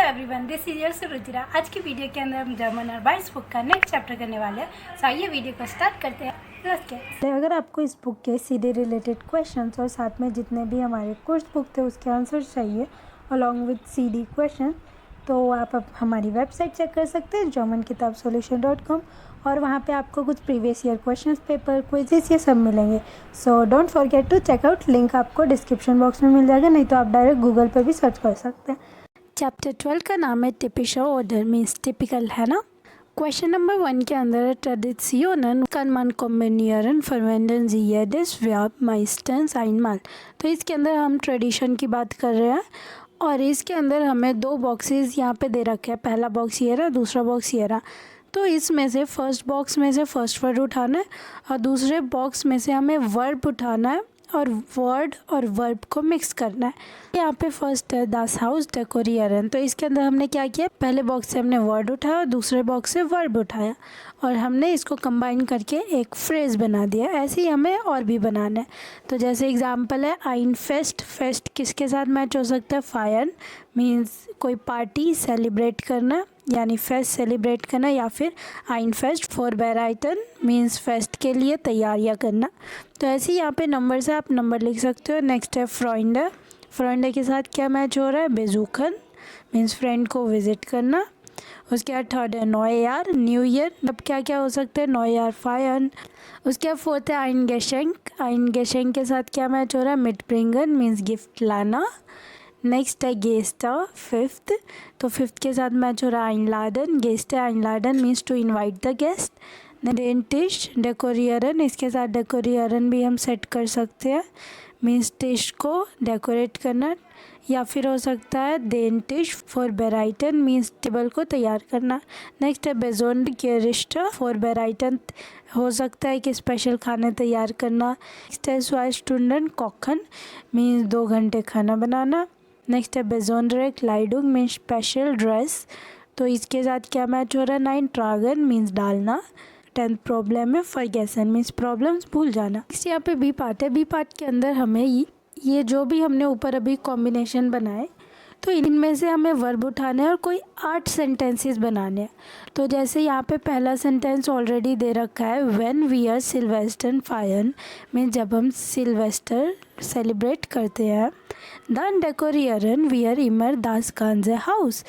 Everyone, this is your Suruchira. आज की video के अंदर हम जर्मन और बाइस बुक का नेक्स्ट चैप्टर करने वाले हैं। सो आइए वीडियो को स्टार्ट करते हैं। अगर आपको इस बुक के सीधे रिलेटेड क्वेश्चंस और साथ में जितने भी हमारे कोर्स बुक थे उसके आंसर चाहिए अलॉन्ग विद सीडी क्वेश्चन, तो आप हमारी वेबसाइट चेक कर सकते हैं germankitabsolution.com और वहाँ पे आपको कुछ previous year questions paper quizzes ये सब मिलेंगे। So don't forget to check out, link आपको डिस्क्रिप्शन बॉक्स में मिल जाएगा, नहीं तो आप डायरेक्ट गूगल पे भी सर्च कर सकते हैं। चैप्टर 12 का नाम है टिपिशल ऑर्डर मीन्स टिपिकल, है ना। क्वेश्चन नंबर 1 के अंदर है traditional kann man kombinieren verwenden Sie jedes Verb meistens einmal। तो इसके अंदर हम ट्रेडिशन की बात कर रहे हैं और इसके अंदर हमें दो बॉक्सेस यहाँ पे दे रखे हैं। पहला बॉक्स ये रहा, दूसरा बॉक्स ये रहा। तो इसमें से फर्स्ट बॉक्स में से फर्स्ट वर्ड उठाना है और दूसरे बॉक्स में से हमें वर्ब उठाना है और वर्ड और वर्ब को मिक्स करना है। यहाँ पे फर्स्ट है दास हाउस डेकोरियरन। तो इसके अंदर हमने क्या किया, पहले बॉक्स से हमने वर्ड उठाया और दूसरे बॉक्स से वर्ब उठाया और हमने इसको कंबाइन करके एक फ्रेज बना दिया। ऐसे ही हमें और भी बनाना है। तो जैसे एग्जांपल है आइन फेस्ट। फेस्ट किसके साथ मैच हो सकता है, फायर मीन्स कोई पार्टी सेलिब्रेट करना यानी फेस्ट सेलिब्रेट करना, या फिर आइन फेस्ट फॉर बेराइटन मीन्स फेस्ट के लिए तैयारियां करना। तो ऐसे ही यहाँ पे नंबर से आप नंबर लिख सकते हो। नेक्स्ट है फ्रेंड। फ्रेंड के साथ क्या मैच हो रहा है, बेजूखन मीन्स फ्रेंड को विजिट करना। उसके बाद थर्ड है न्यू न्यू ईयर। अब क्या क्या हो सकते हैं, न्यू ईयर फायर। उसके बाद फोर्थ है आइन गेशेंक। आइन गेशेंक के साथ क्या मैच हो रहा है, मिटब्रिंगन मीन्स गिफ्ट लाना। नेक्स्ट है गेस्ट फिफ्थ। तो फिफ्थ के साथ मैच हो रहा है आइनलाडन। गेस्ट है आइनलाडन means to invite the guest. डेंटिश डेकोरियरन, इसके साथ डेकोरियरन भी हम सेट कर सकते हैं मीन्स टिश को डेकोरेट करना, या फिर हो सकता है डेंटिश फॉर बेराइटन मीन्स टेबल को तैयार करना। नेक्स्ट है बेजोंड गेरिस्ट फॉर बेराइटन, हो सकता है कि स्पेशल खाने तैयार करना। नेक्स्ट है स्वाइस्टुंडन कॉखन मीन्स 2 घंटे खाना बनाना। नेक्स्ट है बेजोंड्रे क्लाइडुंग मीन्स स्पेशल ड्रेस। तो इसके साथ क्या मैच हो रहा है, 9 ट्रागन मीन्स डालना। 10th प्रॉब्लम है फॉरगेसन मीन्स प्रॉब्लम्स भूल जाना। नेक्स्ट यहाँ पे बी पार्ट है। बी पार्ट के अंदर हमें ये जो भी हमने ऊपर अभी कॉम्बिनेशन बनाए तो इनमें से हमें वर्ब उठाने हैं और कोई 8 सेंटेंसेस बनाने हैं। तो जैसे यहाँ पे पहला सेंटेंस ऑलरेडी दे रखा है, व्हेन वी आर सिल्वेस्टर फायर में जब हम सिल्वेस्टर सेलिब्रेट करते हैं। दैन डेकोरियरन वी आर इमर दास कांजे हाउस,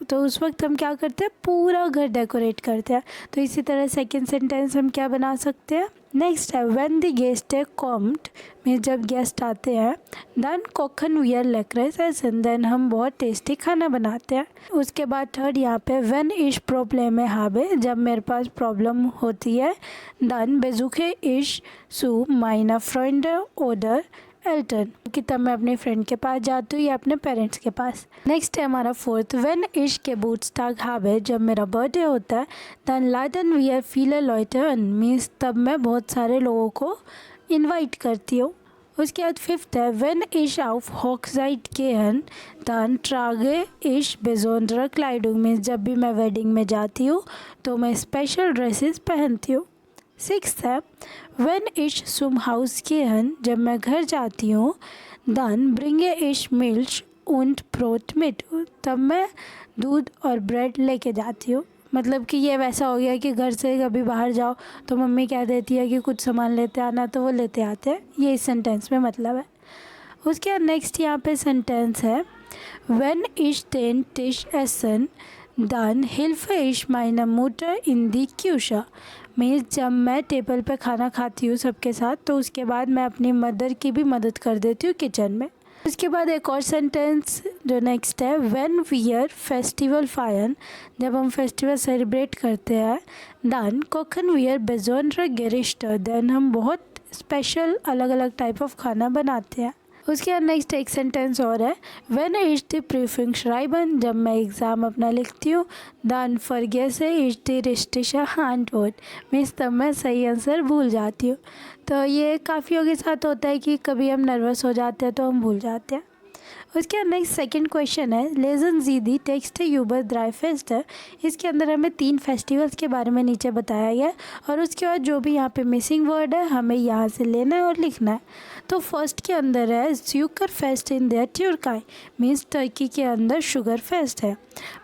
तो उस वक्त हम क्या करते हैं, पूरा घर डेकोरेट करते हैं। तो इसी तरह सेकेंड सेंटेंस हम क्या बना सकते हैं। नेक्स्ट है व्हेन द गेस्ट है कॉम्ड मीन्स जब गेस्ट आते हैं। दैन कोखन वी आर लेक्रेस एसन, देन हम बहुत टेस्टी खाना बनाते हैं। उसके बाद थर्ड यहाँ पे व्हेन इश प्रॉब्लम है हाबे, जब मेरे पास प्रॉब्लम होती है। दैन बेजुखे इश सु माइना फ्रेंड ऑर्डर एल्टन, कि तब मैं अपने फ्रेंड के पास जाती हूँ या अपने पेरेंट्स के पास। नेक्स्ट है हमारा फोर्थ व्हेन इश के बूट्स टाग हावे, जब मेरा बर्थडे होता है। दैन लाइटन वी आर फील लॉइटन मीन्स तब मैं बहुत सारे लोगों को इनवाइट करती हूँ। उसके बाद फिफ्थ है व्हेन इश ऑफ हॉक्साइड केहन दैन ट्रागे इश बेजोंड्रा क्लाइडुंग मीन्स जब भी मैं वेडिंग में जाती हूँ तो मैं स्पेशल ड्रेसेस पहनती हूँ। सिक्स्थ है व्हेन इश सुम हाउस केहन, जब मैं घर जाती हूँ। दैन ब्रिंगे इश मिल्क उंड ब्रोट मिट, तब मैं दूध और ब्रेड लेके जाती हूँ। मतलब कि ये वैसा हो गया कि घर से कभी बाहर जाओ तो मम्मी कह देती है कि कुछ सामान लेते आना, तो वो लेते आते हैं। ये इस सेंटेंस में मतलब है। उसके बाद नेक्स्ट यहाँ पे सेंटेंस है व्हेन इश टेन टिश एसन दैन हिल्फ इश माइना मुटर इन दी क्यूशा मीन्स जब मैं टेबल पे खाना खाती हूँ सबके साथ तो उसके बाद मैं अपनी मदर की भी मदद कर देती हूँ किचन में। उसके बाद एक और सेंटेंस जो नेक्स्ट है व्हेन वी आर फेस्टिवल फायर, जब हम फेस्टिवल सेलिब्रेट करते हैं। दैन कोखन वी आर बेजोंड्रा गेरिस्टर, देन हम बहुत स्पेशल अलग अलग टाइप ऑफ खाना बनाते हैं। उसके बाद नेक्स्ट एक सेंटेंस और है व्हेन इज द प्रीफिंग श्राइबन, जब मैं एग्ज़ाम अपना लिखती हूँ। दैन फॉरगेसे इज द रिस्टिशा हैंडवर्ड मीन्स तब मैं सही आंसर भूल जाती हूँ। तो ये काफ़ियों के साथ होता है कि कभी हम नर्वस हो जाते हैं तो हम भूल जाते हैं। उसके नेक्स्ट सेकंड क्वेश्चन है लेजन जीदी टेक्स्ट यूबर ड्राई फेस्ट है। इसके अंदर हमें 3 फेस्टिवल्स के बारे में नीचे बताया गया और उसके बाद जो भी यहाँ पे मिसिंग वर्ड है हमें यहाँ से लेना है और लिखना है। तो फर्स्ट के अंदर है ज़ुकर फेस्ट इन देयर ट्यूरकाई, मीन्स टर्की के अंदर शुगर फेस्ट है।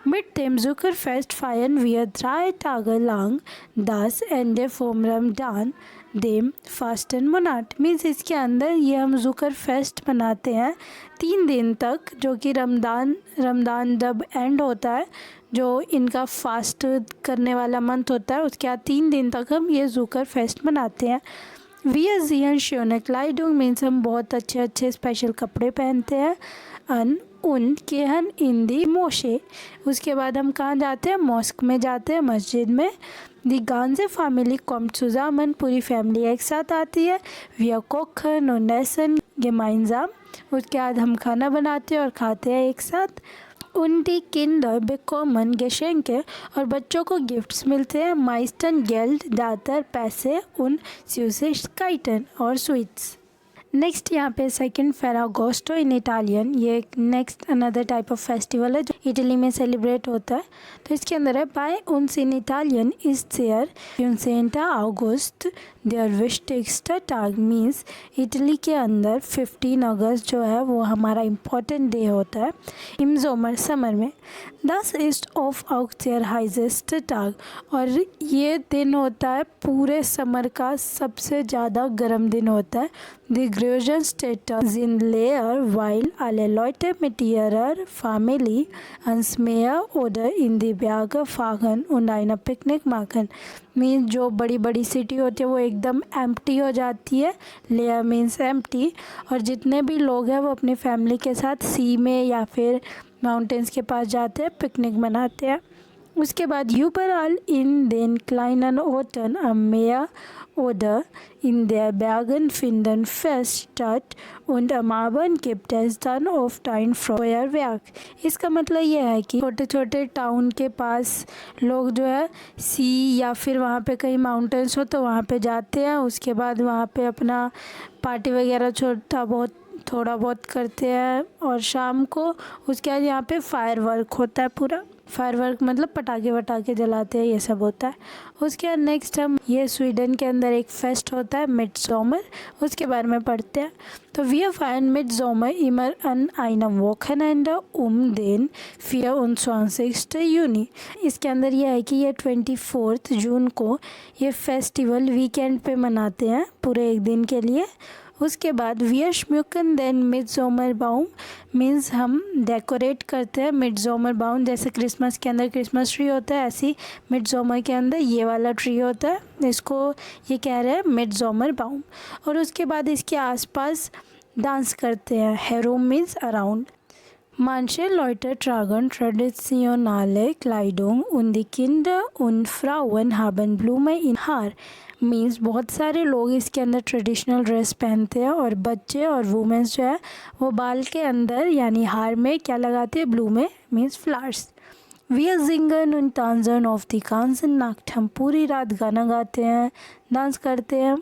मिड टेम ज़ुकर फेस्ट फायन वियर ड्राई टागर लांग दास एंडे फोम रमडान देम फास्ट एंड मोनाट, मीन्स इसके अंदर ये हम ज़ुकर फेस्ट मनाते हैं 3 दिन तक, जो कि रमदान जब एंड होता है, जो इनका फास्ट करने वाला मंथ होता है, उसके बाद 3 दिन तक हम ये ज़ुकर फेस्ट मनाते हैं। वी जियन श्योने क्लाइडुंग, मीन्स हम बहुत अच्छे अच्छे स्पेशल कपड़े पहनते हैं। अन उन केहन इंदी मोशे, उसके बाद हम कहाँ जाते हैं, मॉस्क में जाते हैं, मस्जिद में। दी गांजे फैमिली कॉम्ट सुजामन, पूरी फैमिली एक साथ आती है। विया कोखन और नेसन गेमाइंजाम, उसके बाद हम खाना बनाते हैं और खाते हैं एक साथ। उनडी किंडर बेकॉमन गेशेंके, और बच्चों को गिफ्ट्स मिलते हैं। माइस्टन गेल्ड ज़्यादातर पैसे, उन स्यूसिश काइटन और स्वीट्स। नेक्स्ट यहाँ पे सेकंड फेरागोस्टो इन इटालियन, ये एक next another type of festival है जो इटली में सेलिब्रेट होता है। तो इसके अंदर है बाय उन्स इन इटालियन इज देयर यूनसेंटा अगस्त देयर विशटेक्स्ट टाग, मीन्स इटली के अंदर 15 अगस्त जो है वो हमारा इम्पोर्टेंट डे होता है इम जोमर समर में। दस ईस्ट ऑफ आउक्सियर हाइजेस्ट टाग, और ये दिन होता है पूरे समर का सबसे ज़्यादा गर्म दिन होता है। द ग्रेजन स्टेटस इन लेयर वाइल आले लॉयटे मिटियरर फैमिली अंसमेयर ओडर इन द ब्याग फागन उन्डाइना पिकनिक माखन, मीन्स जो बड़ी बड़ी सिटी होती है वो एकदम एम्प्टी हो जाती है, लेयर मीन्स एम्प्टी, और जितने भी लोग हैं वो अपनी फैमिली के साथ सी में या फिर माउंटेन्स के पास जाते हैं, पिकनिक मनाते हैं। उसके बाद यूबरल इन देन क्लाइनन ओटन अमेया ओडर इन देयर बैगन फिंडन फेस्ट स्टार्ट und am Abend gibt es dann oft ein Feuerwerk। इसका मतलब ये है कि छोटे छोटे टाउन के पास लोग जो है सी या फिर वहाँ पे कहीं माउंटेन्स हो तो वहाँ पे जाते हैं, उसके बाद वहाँ पे अपना पार्टी वगैरह थोड़ा बहुत करते हैं, और शाम को उसके बाद यहाँ पे फायर वर्क होता है। पूरा फायर वर्क मतलब पटाखे वटाखे जलाते हैं, ये सब होता है। उसके बाद नेक्स्ट हम ये स्वीडन के अंदर एक फेस्ट होता है मिडसॉमर, उसके बारे में पढ़ते हैं। तो वी फायन मिडसॉमर इमर अन आइनम वोखनएंड देन 24 यूनी। इसके अंदर यह है कि ये 24 जून को ये फेस्टिवल वीकेंड पे मनाते हैं पूरे एक दिन के लिए। उसके बाद वियर्शम्युकन देन मिडसॉमर बाउम, मीन्स हम डेकोरेट करते हैं मिडसॉमर बाउम, जैसे क्रिसमस के अंदर क्रिसमस ट्री होता है ऐसी मिडसॉमर के अंदर ये वाला ट्री होता है, इसको ये कह रहे हैं मिडसॉमर बाउम। और उसके बाद इसके आसपास डांस करते हैं, हेरोम means around. Manche Leute tragen traditionelle Kleidung und die Kinder und Frauen haben Blumen in Haar, means बहुत सारे लोग इसके अंदर ट्रेडिशनल ड्रेस पहनते हैं और बच्चे और वुमेंस जो है वो बाल के अंदर यानी हार में क्या लगाते हैं, ब्लूमे means flowers. Wir singen und tanzen auf die ganze Nacht, हम पूरी रात गाना गाते हैं, डांस करते हैं।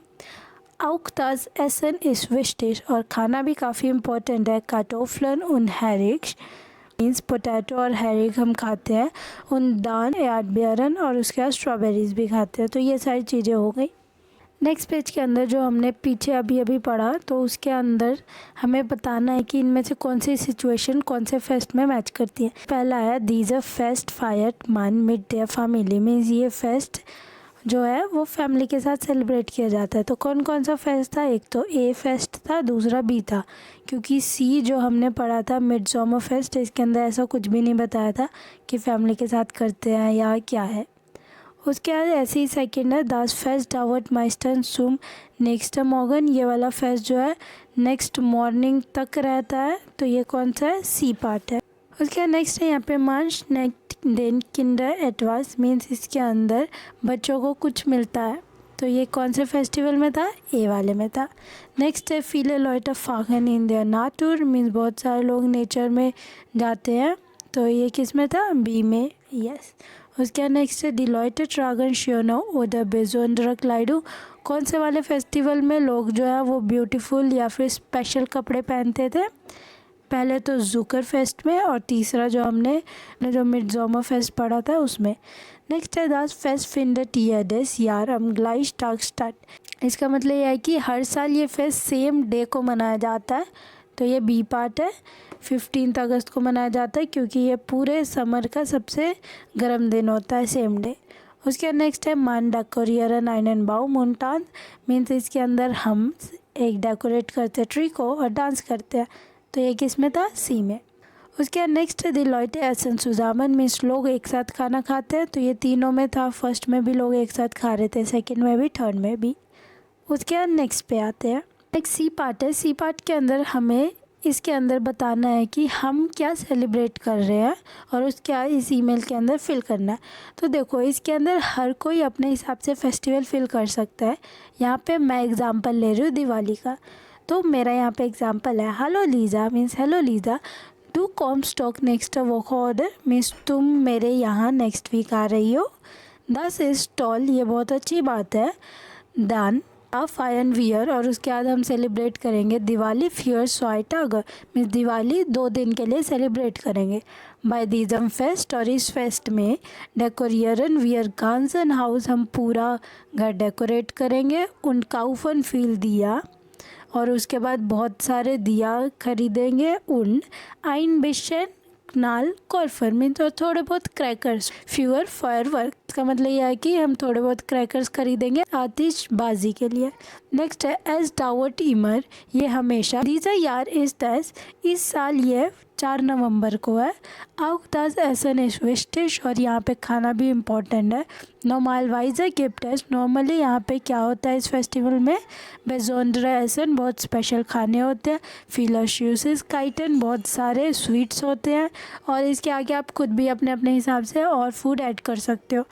Auch das Essen ist wichtig, और खाना भी काफ़ी इम्पोर्टेंट है। Kartoffeln und Haricots means potato और हैरिक हम खाते हैं। उन दान यार्डबियरन, और उसके बाद स्ट्रॉबेरीज भी खाते हैं। तो ये सारी चीज़ें हो गई। नेक्स्ट पेज के अंदर जो हमने पीछे अभी पढ़ा तो उसके अंदर हमें बताना है कि इनमें से कौन सी सिचुएशन कौन से फेस्ट में मैच करती है। पहला है दीज अ फेस्ट फायर मान मिड देयर फैमिली, मीन्स ये फेस्ट जो है वो फैमिली के साथ सेलिब्रेट किया जाता है। तो कौन कौन सा फेस्ट था, एक तो ए फेस्ट था, दूसरा बी था, क्योंकि सी जो हमने पढ़ा था मिडसॉमर फेस्ट इसके अंदर ऐसा कुछ भी नहीं बताया था कि फैमिली के साथ करते हैं या क्या है। उसके बाद ऐसे ही सेकेंड है दास फेस्ट डावर्ट माइस्टन सुम नेक्स्ट मॉर्गन, ये वाला फेस्ट जो है नेक्स्ट मॉर्निंग तक रहता है। तो ये कौन सा है, सी पार्ट है। उसके बाद नेक्स्ट है यहाँ पे मांश नेक्स्ट देन किंडर एटवास, मीन्स इसके अंदर बच्चों को कुछ मिलता है। तो ये कौन से फेस्टिवल में था, ए वाले में था। नेक्स्ट है फीले Lloyd of Faggan in their नाटूर, means बहुत सारे लोग नेचर में जाते हैं। तो ये किस में था, बी में, यस। उसके बाद नेक्स्ट है डिलॉयट ट्रागन शियोनो ओडर बेजोंड्रक लाइडू, कौन से वाले फेस्टिवल में लोग जो है वो ब्यूटीफुल या फिर स्पेशल कपड़े पहनते थे, पहले तो ज़ुकर फेस्ट में और तीसरा जो हमने जो मिडसोमर फेस्ट पढ़ा था उसमें। नेक्स्ट है दास फेस्ट फिंडर टीयरडेस यार हम ग्लाइश टाक स्टार्ट। इसका मतलब यह है कि हर साल ये फेस्ट सेम डे को मनाया जाता है। तो ये बी पार्ट है, 15 अगस्त को मनाया जाता है क्योंकि ये पूरे समर का सबसे गर्म दिन होता है, सेम डे। उसके नेक्स्ट है मान डेकोरियरन आइनन बाउ मुनटान, मीन्स इसके अंदर हम एक डेकोरेट करते हैं ट्री को और डांस करते हैं। तो ये किस में था, सी में। उसके नेक्स्ट द लॉयटे एसन सुजामन, मीन्स लोग एक साथ खाना खाते हैं। तो ये तीनों में था, फर्स्ट में भी लोग एक साथ खा रहे थे, सेकंड में भी, थर्ड में भी। उसके बाद नेक्स्ट पे आते हैं। एक सी पार्ट है, सी पार्ट के अंदर हमें इसके अंदर बताना है कि हम क्या सेलिब्रेट कर रहे हैं और उसके इस ईमेल के अंदर फिल करना है। तो देखो इसके अंदर हर कोई अपने हिसाब से फेस्टिवल फिल कर सकता है। यहाँ पे मैं एग्ज़ाम्पल ले रही हूँ दिवाली का। तो मेरा यहाँ पे एग्ज़ाम्पल है, हेलो लीज़ा, मीन्स हेलो लीज़ा डू कॉम स्टॉक नेक्स्ट वर्क ऑर्डर, मीन्स तुम मेरे यहाँ नेक्स्ट वीक आ रही हो। 10 इज टॉल, ये बहुत अच्छी बात है। दान फायन वियर, और उसके बाद हम सेलिब्रेट करेंगे दिवाली फियर स्वाइटागर, मीन्स दिवाली 2 दिन के लिए सेलिब्रेट करेंगे। बाय दीजम फेस्ट, और इस फेस्ट में डेकोरियरन वियर गांसन हाउस, हम पूरा घर डेकोरेट करेंगे। उन काउफन फील दिया, और उसके बाद बहुत सारे दिया खरीदेंगे। उन आइन बिशन नाल कॉर्फर, मीन तो थोड़े बहुत क्रैकर्स, फ्यूअर फायरवर्क, इसका मतलब यह है कि हम थोड़े बहुत क्रैकर्स खरीदेंगे आतिशबाजी के लिए। नेक्स्ट है एज डावर्ट ईमर, ये हमेशा दीजा यार इस दस, इस साल ये 4 नवंबर को है। आउक दस ऐसन इस्विस्टिश, और यहाँ पे खाना भी इम्पोर्टेंट है। नॉर्मल वाइजर गिफ्ट है, नॉर्मली यहाँ पे क्या होता है इस फेस्टिवल में, बेजोंड्रा ऐसन बहुत स्पेशल खाने होते हैं। फिलशूसिस काइटन, बहुत सारे स्वीट्स होते हैं। और इसके आगे आप खुद भी अपने अपने हिसाब से और फूड ऐड कर सकते हो।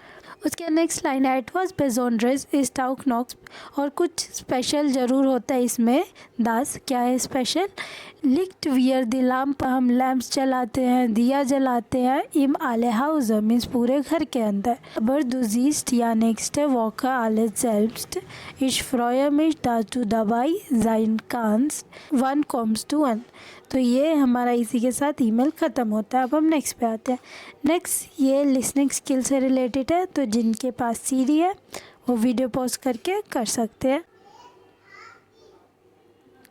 उसके नेक्स्ट लाइन है इट वॉज बेजोंड्रेस इज टाउक नॉक्स, और कुछ स्पेशल ज़रूर होता है इसमें। दास क्या है स्पेशल, लिक्ट वियर द लैम्प, हम लैम्प्स जलाते हैं, दिया जलाते हैं। इम आले हाउस, मीन्स पूरे घर के अंदर। बर दुजीस्ट या नेक्स्ट है वॉकर आले सेल्फ्स्ट इश फ्रॉयम इश दाटू दवाई जाइन कांस 1 कॉम्स टू 1। तो ये हमारा इसी के साथ ईमेल ख़त्म होता है। अब हम नेक्स्ट पे आते हैं। नेक्स्ट ये लिसनिंग स्किल से रिलेटेड है, तो जिनके पास सीडी है वो वीडियो पॉज करके कर सकते हैं।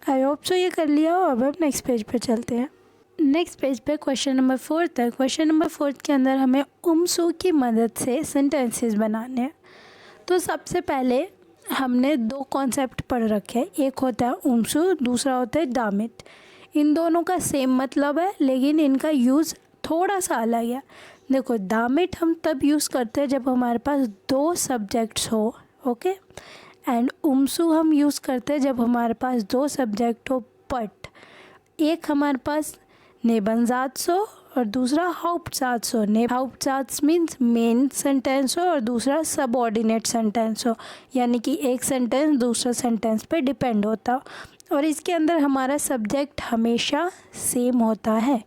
आई होप सो ये कर लिया हो। अब हम नेक्स्ट पेज पे चलते हैं। नेक्स्ट पेज पे क्वेश्चन नंबर 4 है। क्वेश्चन नंबर 4 के अंदर हमें उमसू की मदद से सेंटेंसेस बनाने हैं। तो सबसे पहले हमने 2 कॉन्सेप्ट पढ़ रखे हैं, एक होता है उमसू, दूसरा होता है दामिट। इन दोनों का सेम मतलब है, लेकिन इनका यूज़ थोड़ा सा अलग है। देखो दामिट हम तब यूज़ करते हैं जब हमारे पास 2 सब्जेक्ट्स हो, ओके। एंड उमसू हम यूज़ करते हैं जब हमारे पास 2 सब्जेक्ट हो, बट एक हमारे पास नेबनजात्स हो और दूसरा हाउप्टजात्स हो। हाउप्टजात्स मीन्स मेन सेंटेंस हो और दूसरा सबऑर्डिनेट सेंटेंस हो, यानी कि एक सेंटेंस दूसरा सेंटेंस पे डिपेंड होता हो। और इसके अंदर हमारा सब्जेक्ट हमेशा सेम होता है,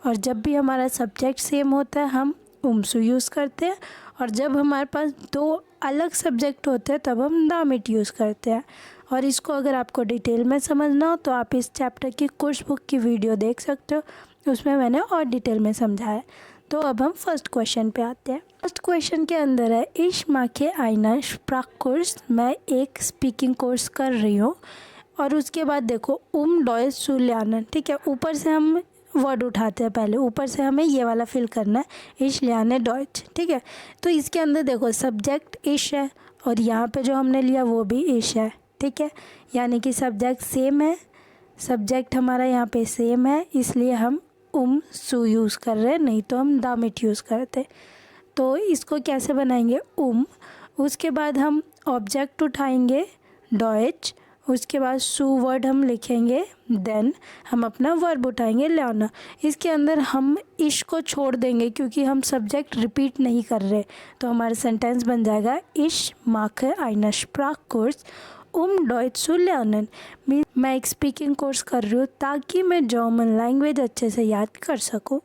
और जब भी हमारा सब्जेक्ट सेम होता है हम उमसू यूज़ करते हैं, और जब हमारे पास 2 अलग सब्जेक्ट होते हैं तब हम दामिट यूज़ करते हैं। और इसको अगर आपको डिटेल में समझना हो तो आप इस चैप्टर की कोर्स बुक की वीडियो देख सकते हो, उसमें मैंने और डिटेल में समझाया। तो अब हम फर्स्ट क्वेश्चन पे आते हैं। फर्स्ट क्वेश्चन के अंदर है इश माखे आइना स्प्राक कोर्स, मैं एक स्पीकिंग कोर्स कर रही हूँ। और उसके बाद देखो डॉयस सुल्यानन, ठीक है, ऊपर से हम वर्ड उठाते हैं, पहले ऊपर से हमें ये वाला फिल करना है, इश लियाने डॉयच, ठीक है। तो इसके अंदर देखो सब्जेक्ट इश है और यहाँ पे जो हमने लिया वो भी इश है, ठीक है, यानी कि सब्जेक्ट सेम है, सब्जेक्ट हमारा यहाँ पे सेम है, इसलिए हम सू यूज़ कर रहे हैं, नहीं तो हम दामिट यूज़ करते। तो इसको कैसे बनाएंगे, उसके बाद हम ऑब्जेक्ट उठाएंगे डॉयच, उसके बाद सू वर्ड हम लिखेंगे, देन हम अपना वर्ब उठाएंगे ल्याना। इसके अंदर हम इश को छोड़ देंगे क्योंकि हम सब्जेक्ट रिपीट नहीं कर रहे, तो हमारा सेंटेंस बन जाएगा इश माखे आइना स्प्राक कोर्स डॉयच zu lernen। मैं एक स्पीकिंग कोर्स कर रही हूँ ताकि मैं जर्मन लैंग्वेज अच्छे से याद कर सकूँ।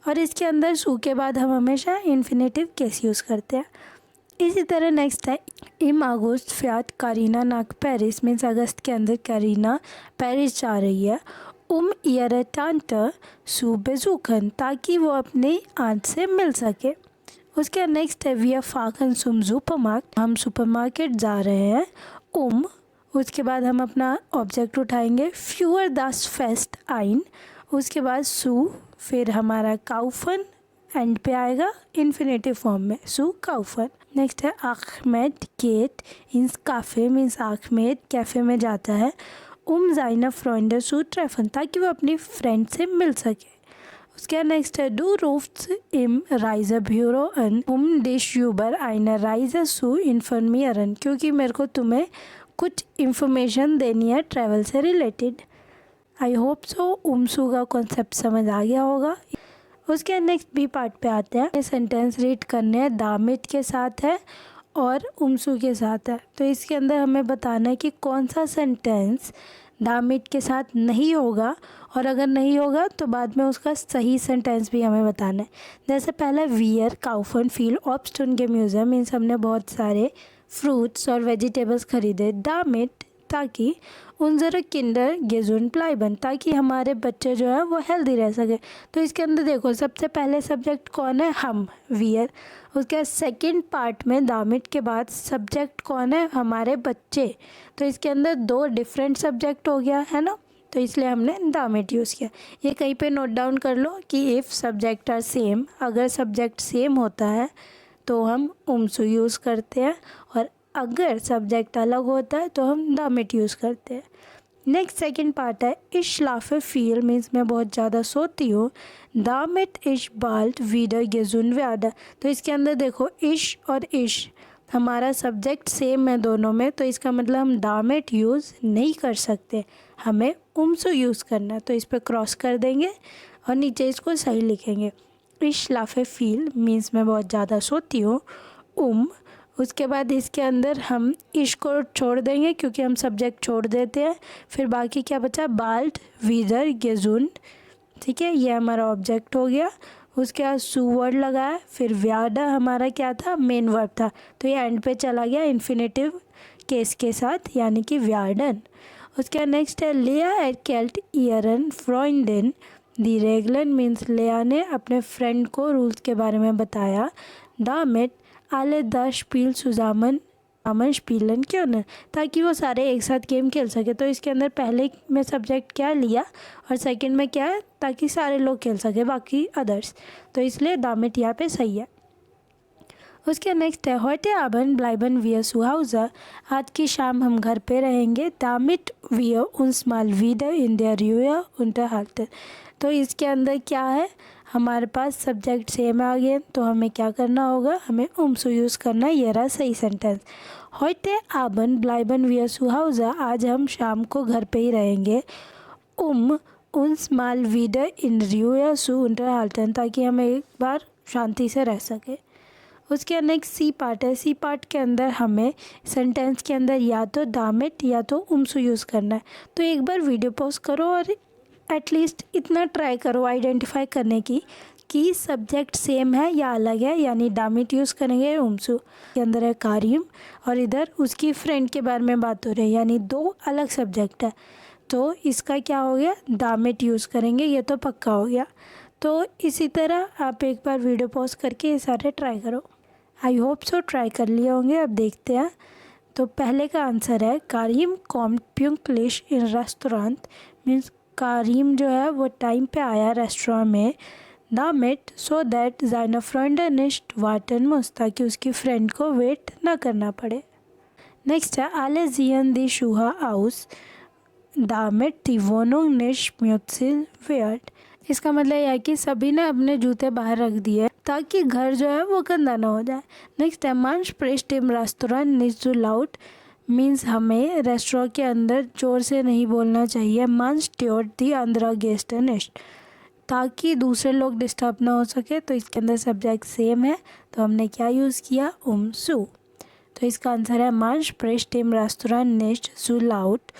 और इसके अंदर सू के बाद हम हमेशा इन्फिनेटिव केस यूज़ करते हैं। इसी तरह नेक्स्ट है इम अगस्त फ्याट कारीना नाक पेरिस, मीन्स अगस्त के अंदर करीना पेरिस जा रही है। ihre Tante zu besuchen, ताकि वो अपनी आंट से मिल सके। उसके नेक्स्ट है wir fahren zum Supermarkt, हम सुपरमार्केट जा रहे हैं। उसके बाद हम अपना ऑब्जेक्ट उठाएंगे फ्यूअर das Fest ein, उसके बाद सू, फिर हमारा काउफन एंड पे आएगा इन्फिनेटिव फॉर्म में सू काउफन। नेक्स्ट है Ahmed geht ins Café, means Ahmed cafe में जाता है seine Freunde zu treffen, ताकि वो अपनी फ्रेंड से मिल सके। उसके नेक्स्ट है Du rufst im Reisebüro an, dich über eine Reise zu informieren, क्योंकि मेरे को तुम्हें कुछ इन्फॉर्मेशन देनी है ट्रैवल से रिलेटेड। आई होप सो उमसू का कॉन्सेप्ट समझ आ गया होगा। उसके नेक्स्ट बी पार्ट पे आते हैं। ये सेंटेंस रीड करने हैं, दामिट के साथ है और उमसू के साथ है। तो इसके अंदर हमें बताना है कि कौन सा सेंटेंस दामिट के साथ नहीं होगा, और अगर नहीं होगा तो बाद में उसका सही सेंटेंस भी हमें बताना है। जैसे पहला वियर काउफन फील ऑब्स्टन के म्यूज़ियम, मीन्स हमने बहुत सारे फ्रूट्स और वेजिटेबल्स खरीदे। दामिट ताकि उनजर किंडर गेजुन प्लाइबन, ताकि हमारे बच्चे जो है वो हेल्दी रह सके। तो इसके अंदर देखो सबसे पहले सब्जेक्ट कौन है, हम, वियर। उसके सेकंड पार्ट में दामिट के बाद सब्जेक्ट कौन है, हमारे बच्चे। तो इसके अंदर दो डिफरेंट सब्जेक्ट हो गया है ना, तो इसलिए हमने दामिट यूज़ किया। ये कहीं पे नोट डाउन कर लो कि इफ़ सब्जेक्ट आर सेम, अगर सब्जेक्ट सेम होता है तो हम उमसू यूज़ करते हैं, और अगर सब्जेक्ट अलग होता है तो हम दामिट यूज़ करते हैं। नेक्स्ट सेकंड पार्ट है इश schlafe viel, मीन्स मैं बहुत ज़्यादा सोती हूँ। damit ich bald wieder gesund werde, तो इसके अंदर देखो इश और इश हमारा सब्जेक्ट सेम है दोनों में, तो इसका मतलब हम दामिट यूज़ नहीं कर सकते, हमें उमसू यूज़ करना है। तो इस पर क्रॉस कर देंगे और नीचे इसको सही लिखेंगे। इश schlafe viel मीन्स मैं बहुत ज़्यादा सोती हूँ। उसके बाद इसके अंदर हम इश को छोड़ देंगे क्योंकि हम सब्जेक्ट छोड़ देते हैं। फिर बाकी क्या बचा, बाल्ट वीज़र गेजुंड, ठीक है, ये हमारा ऑब्जेक्ट हो गया। उसके बाद सू वर्ड लगाया, फिर व्याडा हमारा क्या था, मेन वर्ब था, तो ये एंड पे चला गया इन्फिनेटिव केस के साथ, यानी कि व्याडन। उसके बाद नेक्स्ट है लिया एरकेल्ट ईयरन फ्रॉइंडन दी रेगलन, मीन्स लिया ने अपने फ्रेंड को रूल्स के बारे में बताया। दामिट आले द स्पील सुजामन अमन स्पीलन क्यों न, ताकि वो सारे एक साथ गेम खेल सके। तो इसके अंदर पहले में सब्जेक्ट क्या लिया और सेकंड में क्या है, ताकि सारे लोग खेल सके, बाकी अदर्स, तो इसलिए दामिट यहाँ पे सही है। उसके नेक्स्ट है heute Abend bleiben wir zu Hause, आज की शाम हम घर पे रहेंगे। damit wir uns mal wieder in der Ruhe unterhalten, तो इसके अंदर क्या है, हमारे पास सब्जेक्ट सेम आ गए, तो हमें क्या करना होगा, हमें उमसू यूज़ करना है। ये रहा सही sentence. heute Abend bleiben wir zu Hause, आज हम शाम को घर पे ही रहेंगे। uns mal wieder in Ruhe zu unterhalten, ताकि हम एक बार शांति से रह सके। उसके नेक्स्ट सी पार्ट है। सी पार्ट के अंदर हमें सेंटेंस के अंदर या तो दामिट या तो उमसू यूज़ करना है। तो एक बार वीडियो पॉज करो और एटलीस्ट इतना ट्राई करो आइडेंटिफाई करने की कि सब्जेक्ट सेम है या अलग है, यानी दामिट यूज़ करेंगे उमसू। के अंदर है कारिम और इधर उसकी फ्रेंड के बारे में बात हो रही है, यानी दो अलग सब्जेक्ट है, तो इसका क्या हो गया, दामिट यूज़ करेंगे, ये तो पक्का हो गया। तो इसी तरह आप एक बार वीडियो पॉज करके ये सारे ट्राई करो। आई होप सो ट्राई कर लिए होंगे। अब देखते हैं। तो पहले का आंसर है कारिम कॉम्ट प्यूंक्लिश इन रेस्टोरेंट, मीन्स कारिम जो है वो टाइम पे आया रेस्टोरेंट में। दामिट so that seine Freunde nicht warten muss, ताकि उसकी फ्रेंड को वेट ना करना पड़े। नेक्स्ट है alle sehen die Schuhe aus, damit die Wohnung nicht schmutzig wird, इसका मतलब यह है कि सभी ने अपने जूते बाहर रख दिए ताकि घर जो है वो गंदा ना हो जाए। नेक्स्ट है man spricht im Restaurant nicht so laut, means हमें रेस्टोरेंट के अंदर ज़ोर से नहीं बोलना चाहिए। man stört die andere Gäste nicht, ताकि दूसरे लोग डिस्टर्ब ना हो सके। तो इसके अंदर सब्जेक्ट सेम है, तो हमने क्या यूज़ किया, उमसू। तो इसका आंसर है man spricht im Restaurant nicht so laut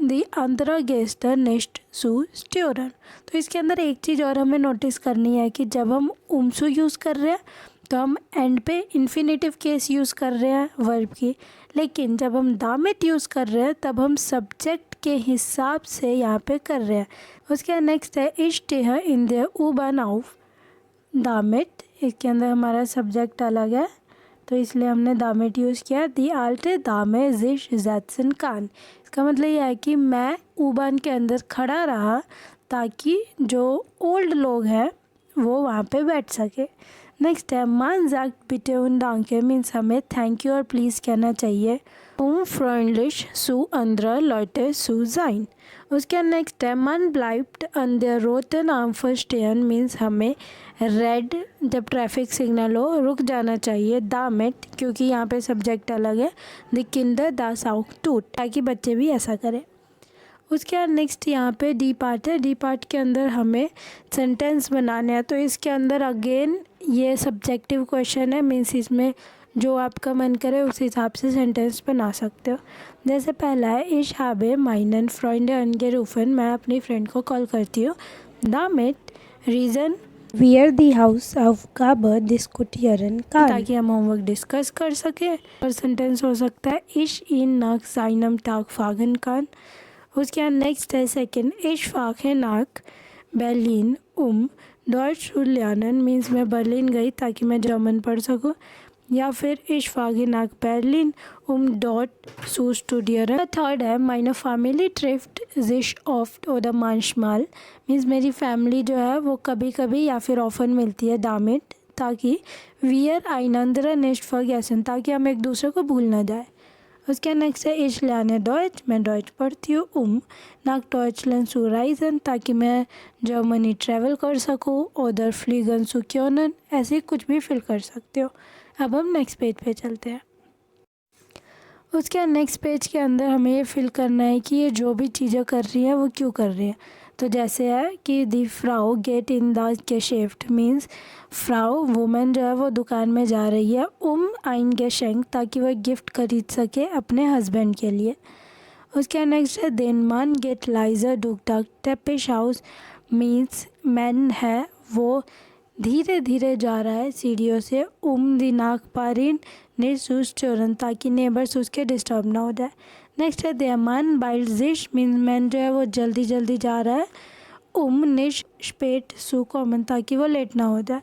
die andere Gäste nicht zu stören। तो इसके अंदर एक चीज़ और हमें नोटिस करनी है कि जब हम उमसू यूज़ कर रहे हैं तो हम एंड पे इन्फिनेटिव केस यूज़ कर रहे हैं वर्ब की, लेकिन जब हम दामिट यूज़ कर रहे हैं तब हम सब्जेक्ट के हिसाब से यहाँ पे कर रहे हैं। उसके बाद नेक्स्ट है इश टेह इन द उबन आउफ दामिट। इसके अंदर हमारा सब्जेक्ट अलग है तो इसलिए हमने दामिट यूज़ किया। दी आल्टे दामे जिश जैतसन कान। इसका मतलब यह है कि मैं उबान के अंदर खड़ा रहा ताकि जो ओल्ड लोग हैं वो वहाँ पे बैठ सके। नेक्स्ट है मान जाक बिटे उन डांके मीन्स हमें थैंक यू और प्लीज़ कहना चाहिए। फ्रेंडलिश सु अंदर लॉयटे सु जाइन। उसके नेक्स्ट है मन ब्लाइब्ड अंदर रोटन आमफर स्टेन मीन्स हमें रेड जब ट्रैफिक सिग्नल हो रुक जाना चाहिए। दामिट क्योंकि यहाँ पे सब्जेक्ट अलग है। द किंडर दा साउक टूट ताकि बच्चे भी ऐसा करें। उसके बाद नेक्स्ट यहाँ पे डी पार्ट है। डी पार्ट के अंदर हमें सेंटेंस बनाने हैं तो इसके अंदर अगेन ये सब्जेक्टिव क्वेश्चन है मीन्स इसमें जो आपका मन करे उस हिसाब से सेंटेंस बना सकते हो। जैसे पहला है इश हाबे माइनन फ्रेंड अनगेरूफन। मैं अपनी फ्रेंड को कॉल करती हूँ। दामिट रीज़न वियर दी हाउस ऑफ काबर डिस्कुटियरन का ताकि हम होमवर्क डिस्कस कर सकें। और सेंटेंस हो सकता है इश इन नाक साइनम टाक फागन कान। उसके बाद नेक्स्ट है सेकंड इश फाखे नाक बर्लिन डॉइच lernen मीन्स मैं बर्लिन गई ताकि मैं जर्मन पढ़ सकूँ। या फिर इश फागे नाक बर्लिन डॉट सू स्टूडियर। थर्ड है माइनर फैमिली ट्रिफ्ट जिश ऑफ ओडर मानशमाल मीन्स मेरी फैमिली जो है वो कभी कभी या फिर ऑफन मिलती है। दामिट ताकि वियर आइनंदरा नेस्ट फॉरगेसन ताकि हम एक दूसरे को भूल ना जाए। उसके नेक्स्ट है इश लर्ने डॉइच मैं डॉइच पढ़ती हूँ। नाक डॉइचलैंड सु राइजन ताकि मैं जर्मनी ट्रैवल कर सकूँ। ओदर फ्लीगन सु क्योनन ऐसे कुछ भी फिल कर सकते हो। अब हम नेक्स्ट पेज पे चलते हैं। उसके नेक्स्ट पेज के अंदर हमें ये फिल करना है कि ये जो भी चीज़ें कर रही हैं वो क्यों कर रही हैं। तो जैसे है कि दी फ्राउ गेट इन द गेशेफ्ट मीन्स फ्राउ वुमेन जो है वो दुकान में जा रही है आइन गेशेंक ताकि वह गिफ्ट खरीद सके अपने हस्बैंड के लिए। उसके नेक्स्ट है देनमान गेट लाइजर डुक डक टेपिश हाउस मीन्स मैन है वो धीरे धीरे जा रहा है सीढ़ियों से दिनाक पारिन निर्सूस चोरन ताकि नेबर्स उसके डिस्टर्ब ना हो जाए। नेक्स्ट है देमान बाइल जिश मीन्स मैन जो है वो जल्दी जल्दी जा रहा है निश स्पेट सू कॉमन ताकि वो लेट ना हो जाए।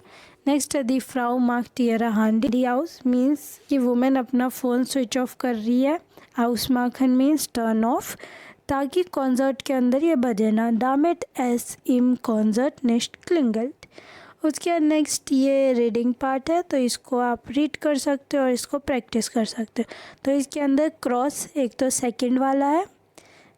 नेक्स्ट है दी फ्राउ मार्क टियरा हांडी हाउस मीन्स कि वुमेन अपना फ़ोन स्विच ऑफ कर रही है। House Markan means turn off ताकि कॉन्सर्ट के अंदर ये बजे ना। दामिट एस इम कॉन्सर्ट नेस्ट क्लिंगल्ट। उसके बाद नेक्स्ट ये रीडिंग पार्ट है तो इसको आप रीड कर सकते हो और इसको प्रैक्टिस कर सकते हो। तो इसके अंदर क्रॉस एक तो सेकंड वाला है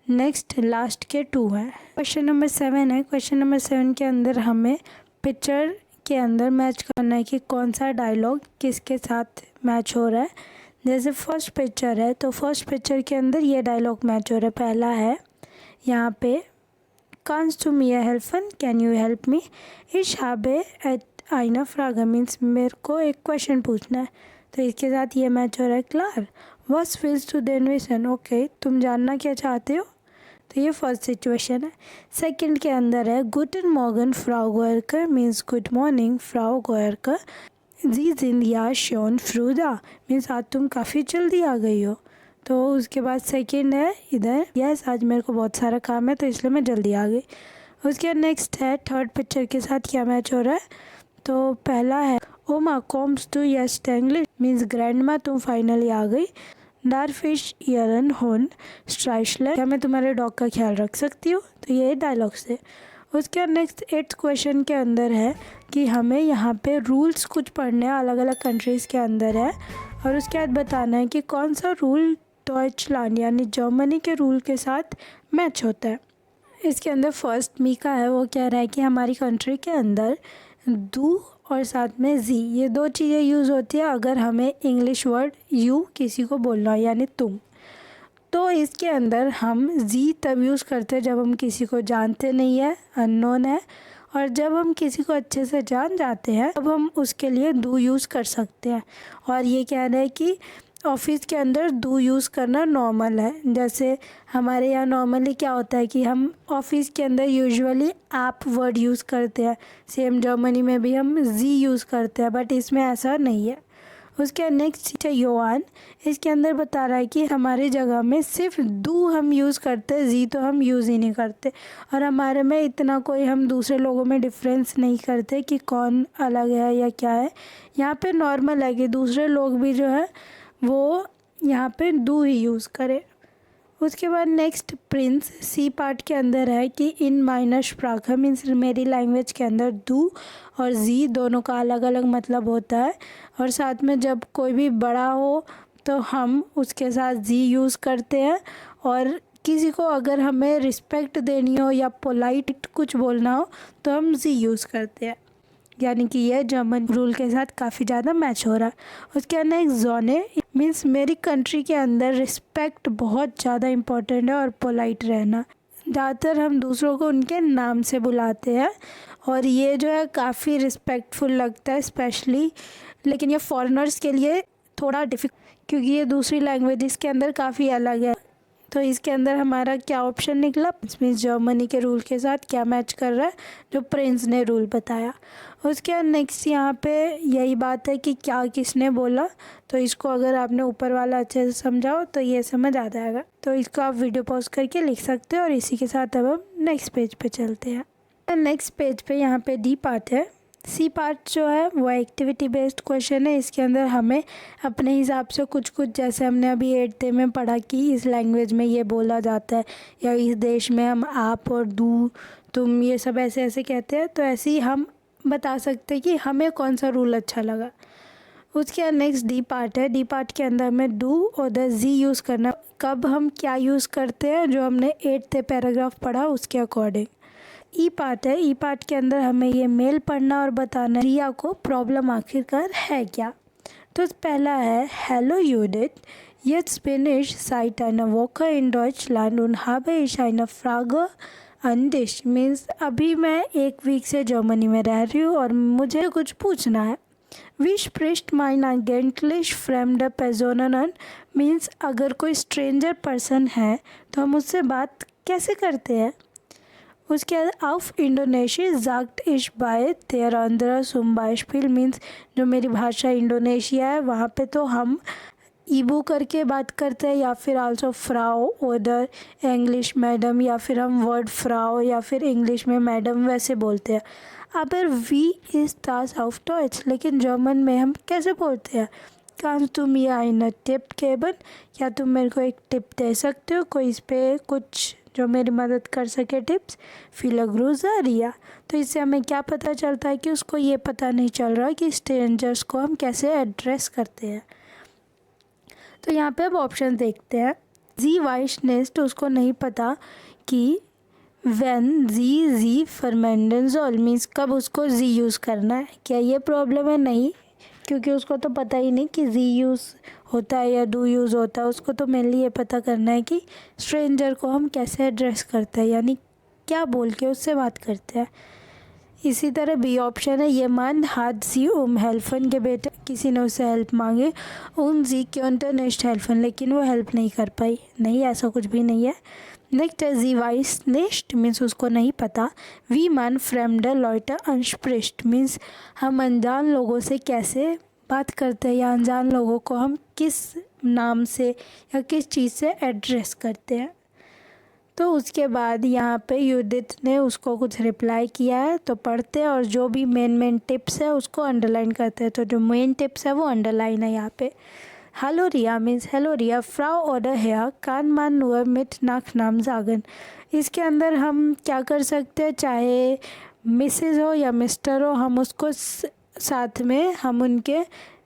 नेक्स्ट लास्ट के 2 है। क्वेश्चन नंबर 7 है। क्वेश्चन नंबर 7 के अंदर हमें पिक्चर के अंदर मैच करना है कि कौन सा डायलॉग किसके साथ मैच हो रहा है। जैसे फर्स्ट पिक्चर है तो फर्स्ट पिक्चर के अंदर ये डायलॉग मैच हो रहा है। पहला है यहाँ पे Kannst du mir helfen? Can you help me? Ich habe eine Frage means मेरे को एक क्वेश्चन पूछना है तो इसके साथ ये मैच हो रहा है। क्लार Was willst du denn wissen? Okay तुम जानना क्या चाहते हो। तो ये फर्स्ट सिचुएशन है। सेकंड के अंदर है गुटन मॉर्गन फ्राउ गोयरकर मीन्स गुड मॉर्निंग फ्राउ गोयरकर जी जिंदिया शोन फ्रूदा मीन्स आज तुम काफ़ी जल्दी आ गई हो। तो उसके बाद सेकंड है इधर यस आज मेरे को बहुत सारा काम है तो इसलिए मैं जल्दी आ गई। उसके बाद नेक्स्ट है थर्ड पिक्चर के साथ क्या मैच हो रहा है। तो पहला है ओमा कॉम्स टू यस इंग्लिश मीन्स ग्रैंड माँ तुम फाइनली आ गई। डारफिश ईयरन होन स्ट्राइशलर क्या मैं तुम्हारे डॉग का ख्याल रख सकती हूँ। तो ये डायलॉग से। उसके बाद नेक्स्ट 8th क्वेश्चन के अंदर है कि हमें यहाँ पे रूल्स कुछ पढ़ने हैं अलग अलग कंट्रीज़ के अंदर है और उसके बाद बताना है कि कौन सा रूल डॉइचलैंड यानी जर्मनी के रूल के साथ मैच होता है। इसके अंदर फर्स्ट मीका है वो कह रहा है कि हमारी कंट्री के अंदर दू और साथ में जी ये 2 चीज़ें यूज़ होती है अगर हमें इंग्लिश वर्ड यू किसी को बोलना हो यानी तुम। तो इसके अंदर हम जी तब यूज़ करते हैं जब हम किसी को जानते नहीं है अननोन है और जब हम किसी को अच्छे से जान जाते हैं तब हम उसके लिए डू यूज़ कर सकते हैं। और ये कह रहा है कि ऑफिस के अंदर डू यूज़ करना नॉर्मल है। जैसे हमारे यहाँ नॉर्मली क्या होता है कि हम ऑफिस के अंदर यूजुअली आप वर्ड यूज़ करते हैं। सेम जर्मनी में भी हम जी यूज़ करते हैं बट इसमें ऐसा नहीं है। उसके नेक्स्ट है योआन। इसके अंदर बता रहा है कि हमारी जगह में सिर्फ दू हम यूज़ करते हैं, जी तो हम यूज़ ही नहीं करते, और हमारे में इतना कोई हम दूसरे लोगों में डिफरेंस नहीं करते कि कौन अलग है या क्या है। यहाँ पे नॉर्मल है कि दूसरे लोग भी जो है वो यहाँ पे दू ही यूज़ करें। उसके बाद नेक्स्ट प्रिंस, सी पार्ट के अंदर है कि इन माइनर स्प्राखा मीन्स मेरी लैंग्वेज के अंदर दू और जी दोनों का अलग अलग मतलब होता है, और साथ में जब कोई भी बड़ा हो तो हम उसके साथ जी यूज़ करते हैं, और किसी को अगर हमें रिस्पेक्ट देनी हो या पोलाइट कुछ बोलना हो तो हम जी यूज़ करते हैं। यानी कि ये जर्मन रूल के साथ काफ़ी ज़्यादा मैच हो रहा है। उसके अंदर एक जोने मीन्स मेरी कंट्री के अंदर रिस्पेक्ट बहुत ज़्यादा इम्पोर्टेंट है और पोलाइट रहना। ज़्यादातर हम दूसरों को उनके नाम से बुलाते हैं, और ये जो है काफ़ी रिस्पेक्टफुल लगता है स्पेशली, लेकिन ये फॉरेनर्स के लिए थोड़ा डिफिकल्ट क्योंकि ये दूसरी लैंग्वेजेस के अंदर काफ़ी अलग है। तो इसके अंदर हमारा क्या ऑप्शन निकला, मीन्स जर्मनी के रूल के साथ क्या मैच कर रहा है, जो प्रिंस ने रूल बताया। उसके बाद नेक्स्ट यहाँ पे यही बात है कि क्या किसने बोला, तो इसको अगर आपने ऊपर वाला अच्छे से समझाओ तो ये समझ आ जाएगा। तो इसको आप वीडियो पॉज करके लिख सकते हो, और इसी के साथ अब हम नेक्स्ट पेज पे चलते हैं। नेक्स्ट पेज पे यहाँ पे डी पार्ट है। सी पार्ट जो है वो एक्टिविटी बेस्ड क्वेश्चन है। इसके अंदर हमें अपने हिसाब से कुछ जैसे हमने अभी 8th में पढ़ा कि इस लैंग्वेज में ये बोला जाता है, या इस देश में हम आप और दू तुम ये सब ऐसे ऐसे कहते हैं, तो ऐसे ही हम बता सकते हैं कि हमें कौन सा रूल अच्छा लगा। उसके बाद नेक्स्ट डी पार्ट है। डी पार्ट के अंदर हमें डू और द जी यूज़ करना, कब हम क्या यूज़ करते हैं, जो हमने 8th पैराग्राफ पढ़ा उसके अकॉर्डिंग। ई पार्ट है। ई पार्ट के अंदर हमें ये मेल पढ़ना और बताना रिया को प्रॉब्लम आखिरकार है क्या। तो पहला है hello यूडिथ, jetzt bin ich seit einer Woche in Deutschland und habe ich eine Frage an dich। Means अभी मैं 1 वीक से जर्मनी में रह रही हूँ और मुझे कुछ पूछना है। Wie spricht man eigentlich fremde Personen an? Means अगर कोई स्ट्रेंजर पर्सन है तो हम उससे बात कैसे करते हैं। उसके बाद auf Indonesisch sagt ich bei der andere zum Beispiel means जो मेरी भाषा इंडोनेशिया है वहाँ पे तो हम ईबू करके बात करते हैं, या फिर आल्सो फ्राओ उधर इंग्लिश मैडम, या फिर हम वर्ड फ्राओ या फिर इंग्लिश में मैडम वैसे बोलते हैं। अगर वी इज़ das auf Deutsch, लेकिन जर्मन में हम कैसे बोलते हैं, kannst du mir eine Tipp geben, क्या तुम मेरे को एक टिप दे सकते हो कोई इस पे कुछ जो मेरी मदद कर सके टिप्स। फिलग्रूजा रिया, तो इससे हमें क्या पता चलता है कि उसको ये पता नहीं चल रहा कि स्ट्रेंजर्स को हम कैसे एड्रेस करते हैं। तो यहाँ पे अब ऑप्शन देखते हैं। जी वाइश नेस्ट, उसको नहीं पता कि व्हेन जी फर्मेंडेंजोल मीन्स कब उसको जी यूज़ करना है। क्या ये प्रॉब्लम है? नहीं, क्योंकि उसको तो पता ही नहीं कि जी यूज़ होता है या डू यूज़ होता है। उसको तो मेनली ये पता करना है कि स्ट्रेंजर को हम कैसे एड्रेस करते हैं, यानी क्या बोल के उससे बात करते हैं। इसी तरह बी ऑप्शन है ये मान हाथ जी हेल्फन के बेटे, किसी ने उससे हेल्प मांगे जी क्योंटो नेस्ट हेल्फन, लेकिन वो हेल्प नहीं कर पाई। नहीं, ऐसा कुछ भी नहीं है। नेक्स्ट है जी वाइस नेस्ट मीन्स उसको नहीं पता। वी मान फ्रेमडर लॉयटर अंशप्रिस्ट मीन्स हम अनजान लोगों से कैसे बात करते हैं, या अनजान लोगों को हम किस नाम से या किस चीज़ से एड्रेस करते हैं। तो उसके बाद यहाँ पे युदित ने उसको कुछ रिप्लाई किया है, तो पढ़ते हैं और जो भी मेन टिप्स है उसको अंडरलाइन करते हैं। तो जो मेन टिप्स है वो अंडरलाइन है यहाँ पे। हेलो रिया मीन्स हेलो रिया, फ्राउ ऑर्डर हेयर कान मान नुअर मिट नाक नाम जागन। इसके अंदर हम क्या कर सकते हैं, चाहे मिसेज हो या मिस्टर हो, हम उसको साथ में हम उनके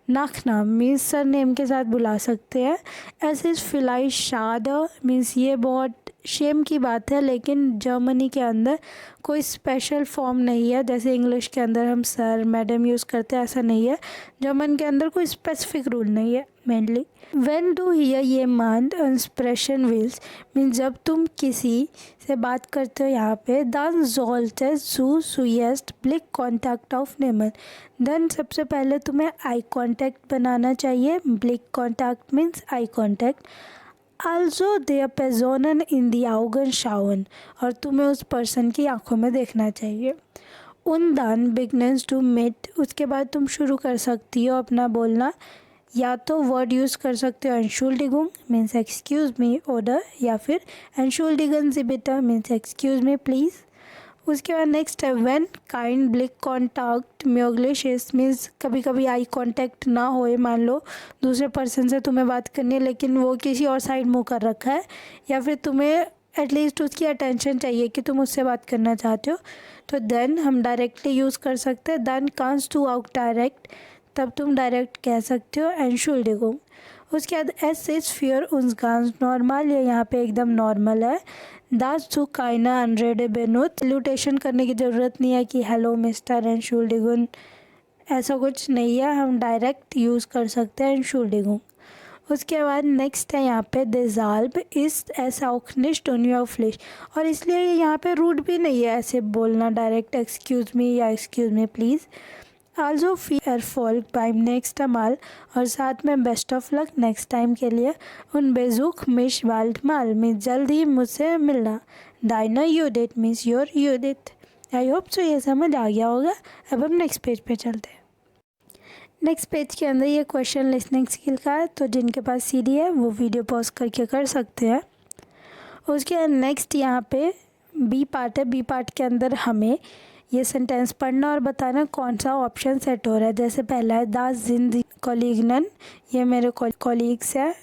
नाक नाम मीन्स सर नेम के साथ बुला सकते हैं। ऐसे फिलाई शाद मीन्स ये बहुत शेम की बात है, लेकिन जर्मनी के अंदर कोई स्पेशल फॉर्म नहीं है जैसे इंग्लिश के अंदर हम सर मैडम यूज़ करते हैं, ऐसा नहीं है। जर्मन के अंदर कोई स्पेसिफिक रूल नहीं है मेनली। व्हेन डू हियर ये मान इंस्प्रेशन व्हील्स मीन्स जब तुम किसी से बात करते हो यहाँ पे दान जोल्टे सू सुएस्ट ब्लिक कॉन्टैक्ट ऑफ नेमन, देन सबसे पहले तुम्हें आई कॉन्टैक्ट बनाना चाहिए। ब्लिक कॉन्टैक्ट मीन्स आई कॉन्टैक्ट। आल्सो देयर पर्सोनन इन दी आउगन शावन, और तुम्हें उस पर्सन की आंखों में देखना चाहिए। उन दान बिगनेंस टू मेट, उसके बाद तुम शुरू कर सकती हो अपना बोलना या तो वर्ड यूज़ कर सकते हो एंशुल्डिगुंग मीन्स एक्सक्यूज़ मी ऑर्डर, या फिर एंशुल्डिगन सी बिटर मीन्स एक्सक्यूज़ मी प्लीज़। उसके बाद नेक्स्ट है व्हेन काइंड ब्लिक कॉन्टैक्ट म्योग्लिशियस मीन्स कभी कभी आई कांटेक्ट ना होए, मान लो दूसरे पर्सन से तुम्हें बात करनी है लेकिन वो किसी और साइड मुँह कर रखा है, या फिर तुम्हें एटलीस्ट उसकी अटेंशन चाहिए कि तुम उससे बात करना चाहते हो, तो देन हम डायरेक्टली यूज़ कर सकते हैं देन कांस टू आउट डायरेक्ट, तब तुम डायरेक्ट कह सकते हो एंशुल्डिगुंग। उसके बाद एस इज़ फियर उन्स गांस नॉर्मल, ये यहाँ पे एकदम नॉर्मल है। दास टू काइना अनरेडे बेनुत, सल्यूटेशन करने की ज़रूरत नहीं है कि हेलो मिस्टर एंशुल्डिगुंग, ऐसा कुछ नहीं है, हम डायरेक्ट यूज़ कर सकते हैं एंशुल्डिगुंग। उसके बाद नेक्स्ट है यहाँ पे डिज़ाल्व इस ऐसा ऑक्निस्ट ऑन योर फ्लिश, और इसलिए यहाँ पे रूड भी नहीं है ऐसे बोलना डायरेक्ट एक्सक्यूज़ मी या एक्सक्यूज़ मी प्लीज़। आल्सो फियर फॉल्क बाइम नेक्स्ट अमाल, और साथ में best of luck next time के लिए। उन बेजुख मिश वाल्ट माल मीन्स जल्द ही मुझसे मिलना। डाइना Judith means your Judith. I hope so ये समझ आ गया होगा। अब हम नेक्स्ट पेज पे चलते हैं। नेक्स्ट पेज के अंदर ये क्वेश्चन लिसनिंग स्किल का है, तो जिनके पास सीडी है वो वीडियो पॉज करके कर सकते हैं। उसके नेक्स्ट यहाँ पे बी पार्ट है। बी पार्ट के अंदर हमें ये सेंटेंस पढ़ना और बताना कौन सा ऑप्शन सेट हो रहा है। जैसे पहला है दास जिंद कॉलीगनन, ये मेरे कॉलीग्स हैं।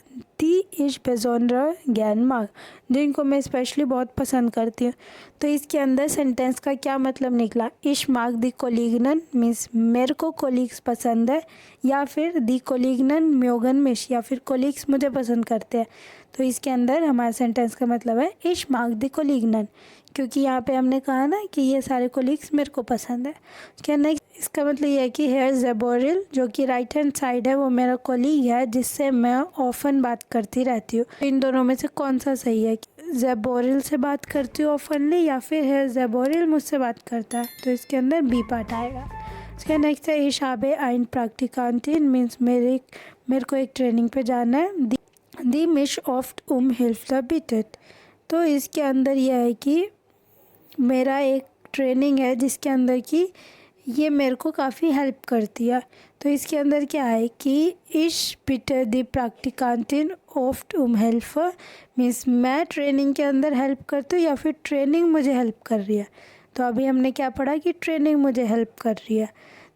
दी इश बेजोनर ज्ञान मार्ग, जिनको मैं स्पेशली बहुत पसंद करती हूँ। तो इसके अंदर सेंटेंस का क्या मतलब निकला, इश मार्ग दी कॉलीगनन मीन्स मेरे को कॉलीग्स पसंद है, या फिर दी कॉलीगनन म्योगन मिश, या फिर कॉलीग्स मुझे पसंद करते हैं। तो इसके अंदर हमारा सेंटेंस का मतलब है इश मार्ग दी कॉलीगनन, क्योंकि यहाँ पे हमने कहा ना कि ये सारे कोलीग्स मेरे को पसंद है। उसके नेक्स्ट इसका मतलब ये है कि हेयर जेबोरिल जो कि राइट हैंड साइड है वो मेरा कोलीग है जिससे मैं ऑफन बात करती रहती हूँ। इन दोनों में से कौन सा सही है, जेबोरिल से बात करती हूँ ऑफनली, या फिर हेयर जेबोरिल मुझसे बात करता है। तो इसके अंदर बी पार्ट आएगा। इसका नेक्स्ट है इशाबे आइन प्रैक्टिकांटिन मीन्स मेरे को एक ट्रेनिंग पे जाना है। दी मिश ऑफ्ट हिल्फ द बिटेड, तो इसके अंदर यह है कि मेरा एक ट्रेनिंग है जिसके अंदर कि ये मेरे को काफ़ी हेल्प करती है। तो इसके अंदर क्या है कि इश बिटर दी प्रैक्टिकांटिन ऑफ्ट हेल्प मीन्स मैं ट्रेनिंग के अंदर हेल्प करती हूँ या फिर ट्रेनिंग मुझे हेल्प कर रही है। तो अभी हमने क्या पढ़ा कि ट्रेनिंग मुझे हेल्प कर रही है,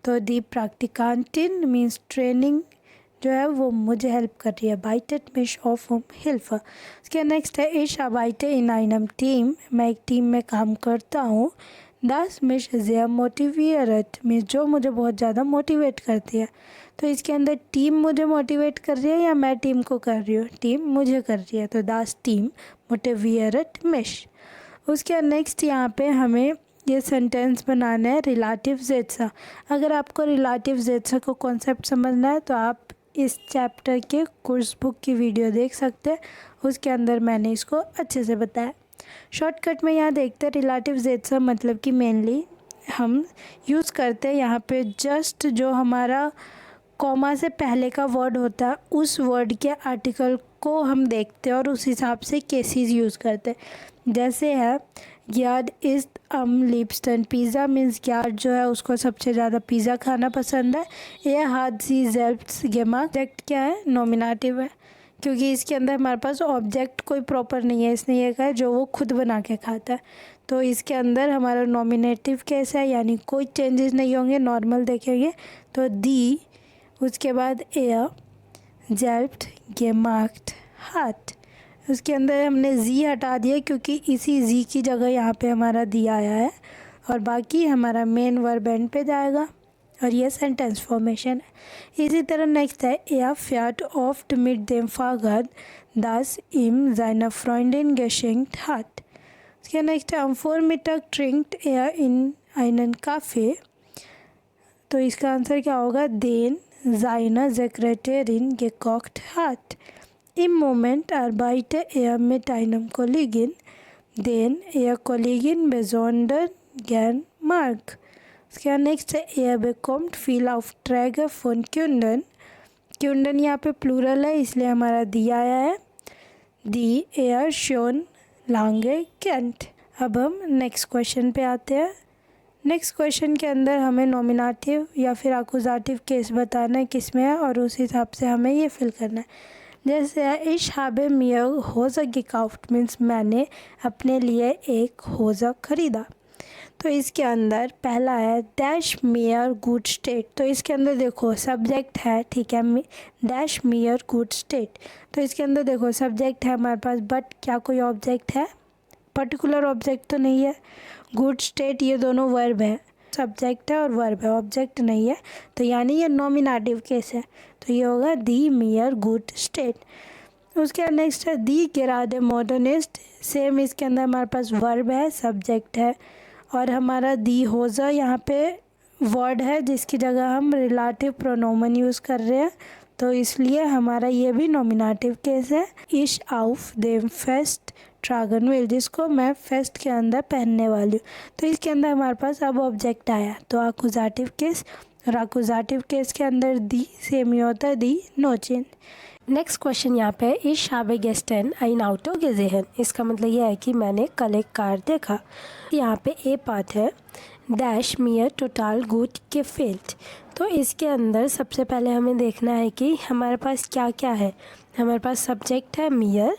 तो दी प्रैक्टिकांटिन मीन्स ट्रेनिंग जो है वो मुझे हेल्प कर रही है। बाइटेड मिश ऑफ हेल्प। उसके नेक्स्ट है इश अबाइटे इन आइनम टीम, मैं एक टीम में काम करता हूँ। दस मिश ज़ेयर मोटिवेट मीन्स जो मुझे बहुत ज़्यादा मोटिवेट करती है। तो इसके अंदर टीम मुझे मोटिवेट कर रही है या मैं टीम को कर रही हूँ, टीम मुझे कर रही है, तो दास टीम मोटिवेट मिश। उसके नेक्स्ट यहाँ पे हमें ये सेंटेंस बनाना है रिलेटिव ज़ेट्सा। अगर आपको रिलेटिव ज़ेट्सा को कॉन्सेप्ट समझना है तो आप इस चैप्टर के कोर्स बुक की वीडियो देख सकते हैं, उसके अंदर मैंने इसको अच्छे से बताया। शॉर्टकट में यहाँ देखते हैं रिलेटिव ज़ेट्सा मतलब कि मेनली हम यूज़ करते हैं यहाँ पे जस्ट जो हमारा कॉमा से पहले का वर्ड होता है उस वर्ड के आर्टिकल को हम देखते हैं और उस हिसाब से केसेस यूज़ करते हैं। जैसे है ग्याड इज़ लिप्स्टन पिज़्ज़ा मीन्स ग्याड जो है उसको सबसे ज़्यादा पिज़्ज़ा खाना पसंद है। ये हाथ सी जेल्प्स गेमा, ऑब्जेक्ट क्या है, नॉमिनेटिव है, क्योंकि इसके अंदर हमारे पास ऑब्जेक्ट कोई प्रॉपर नहीं है, इसने ये कहा जो वो खुद बना के खाता है। तो इसके अंदर हमारा नॉमिनेटिव केस है, यानी कोई चेंजेस नहीं होंगे, नॉर्मल देखेंगे। तो दी, उसके बाद एयर जेल्प्ड गेमाक्ट हाथ, उसके अंदर हमने जी हटा दिया क्योंकि इसी जी की जगह यहाँ पे हमारा दी आया है, और बाकी हमारा मेन वर्ब एंड पे जाएगा, और ये सेंटेंस फॉर्मेशन है। इसी तरह नेक्स्ट है एयर फ्याट ऑफ्ट मिट देम फागद दास इम जाइना फ्रॉन्डिन गेशिंग हाथ। उसके नेक्स्ट है अम्फोर मिटक ट्रिंक्ड एयर इन आइनन काफ़े, तो इसका आंसर क्या होगा, देन जाइना सेक्रेटरीन gekockt hat. Im Moment arbeite er mit einem Kollegen, den er Kollegin besonders gern mag. उसके नेक्स्ट है er bekommt viel Aufträge von Kunden. Kunden यहाँ पे प्लूरल है इसलिए हमारा दिया आया है, die schon lange kennt। अब हम नेक्स्ट क्वेश्चन पे आते हैं। नेक्स्ट क्वेश्चन के अंदर हमें नॉमिनेटिव या फिर अक्यूजेटिव केस बताना है किस में है और उस हिसाब से हमें ये फिल करना है। जैसे है इश habe mir Hose gekauft means मैंने अपने लिए एक होज़ा ख़रीदा। तो इसके अंदर पहला है डैश मियर गुड स्टेट। तो इसके अंदर देखो सब्जेक्ट है, ठीक है, डैश मियर गुड स्टेट। तो इसके अंदर देखो सब्जेक्ट है हमारे पास, बट क्या कोई ऑब्जेक्ट है? पर्टिकुलर ऑब्जेक्ट तो नहीं है। गुड स्टेट ये दोनों वर्ब है, सब्जेक्ट है और वर्ब है, ऑब्जेक्ट नहीं है, तो यानी ये नॉमिनेटिव केस है। तो ये होगा दी मियर गुड स्टेट। उसके बाद नेक्स्ट है दी gerade मॉडर्निस्ट। सेम इसके अंदर हमारे पास वर्ब है, सब्जेक्ट है और हमारा दी होज़ा यहाँ पे वर्ड है जिसकी जगह हम रिलेटिव प्रोनोमन यूज़ कर रहे हैं, तो इसलिए हमारा ये भी नॉमिनेटिव केस है। इश आउफ देम फेस्ट ट्रागन विल, जिसको मैं फेस्ट के अंदर पहनने वाली हूँ। तो इसके अंदर हमारे पास अब ऑब्जेक्ट आया, तो अक्यूजेटिव केस, और अक्यूजेटिव केस के अंदर दी सेम ही होता है, दी नो चेंज। नेक्स्ट क्वेश्चन यहाँ पे इश habe gestern ein Auto gesehen। इसका मतलब यह है कि मैंने कल एक कार देखा। यहाँ पे ए पार्ट है डैश मियर टोटल गुड के फील्ड। तो इसके अंदर सबसे पहले हमें देखना है कि हमारे पास क्या क्या है। हमारे पास सब्जेक्ट है मियर,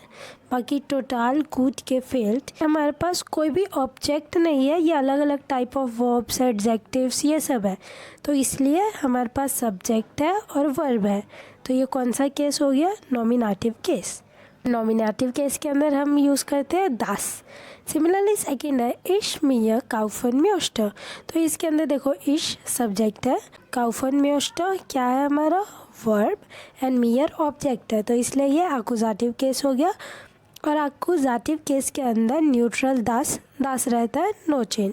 बाकी टोटल गुड के फील्ड। हमारे पास कोई भी ऑब्जेक्ट नहीं है, ये अलग अलग टाइप ऑफ वर्ब्स, एडजेक्टिव्स ये सब है, तो इसलिए हमारे पास सब्जेक्ट है और वर्ब है। तो ये कौन सा केस हो गया? Nominative case. नॉमिनेटिव केस के अंदर हम यूज़ करते हैं दास। सिमिलरली सेकेंड है इश मियर काउफन म्योस्टर। तो इसके अंदर देखो इश सब्जेक्ट है, काउफन म्योस्टर क्या है हमारा? वर्ब, एंड मियर ऑब्जेक्ट है, तो इसलिए ये अक्यूजेटिव केस हो गया। और अक्यूजेटिव केस के अंदर न्यूट्रल दास रहता है, नो चेंज।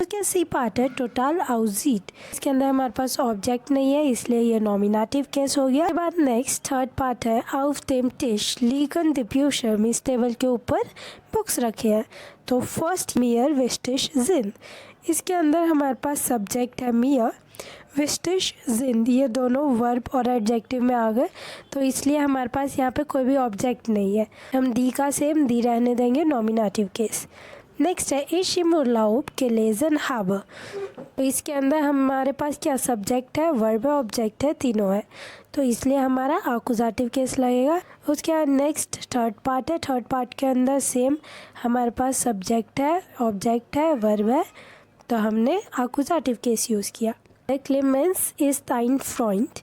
उसके सी पार्ट है टोटल आउजीट। इसके अंदर हमारे पास ऑब्जेक्ट नहीं है, इसलिए ये नॉमिनेटिव केस हो गया। उसके बाद नेक्स्ट थर्ड पार्ट है आउफ देम टिश लीगन डिप्यूशर, मीन्स टेबल के ऊपर बुक्स रखे हैं। तो फर्स्ट मियर विस्टिश जिन। इसके अंदर हमारे पास सब्जेक्ट है मियर, विस्टिश जिंद, ये दोनों वर्ब और एडजेक्टिव में आ गए, तो इसलिए हमारे पास यहाँ पे कोई भी ऑब्जेक्ट नहीं है। हम दी का सेम दी रहने देंगे, नॉमिनेटिव केस। नेक्स्ट है इश im Urlaub gelesen habe। तो इसके अंदर हमारे पास क्या सब्जेक्ट है, वर्ब है, ऑब्जेक्ट है, तीनों है, तो इसलिए हमारा अक्यूजेटिव केस लगेगा। उसके बाद नेक्स्ट थर्ड पार्ट है। थर्ड पार्ट के अंदर सेम हमारे पास सब्जेक्ट है, ऑब्जेक्ट है, वर्ब है, तो हमने अक्यूजेटिव केस यूज़ किया। Clemens is dein Freund।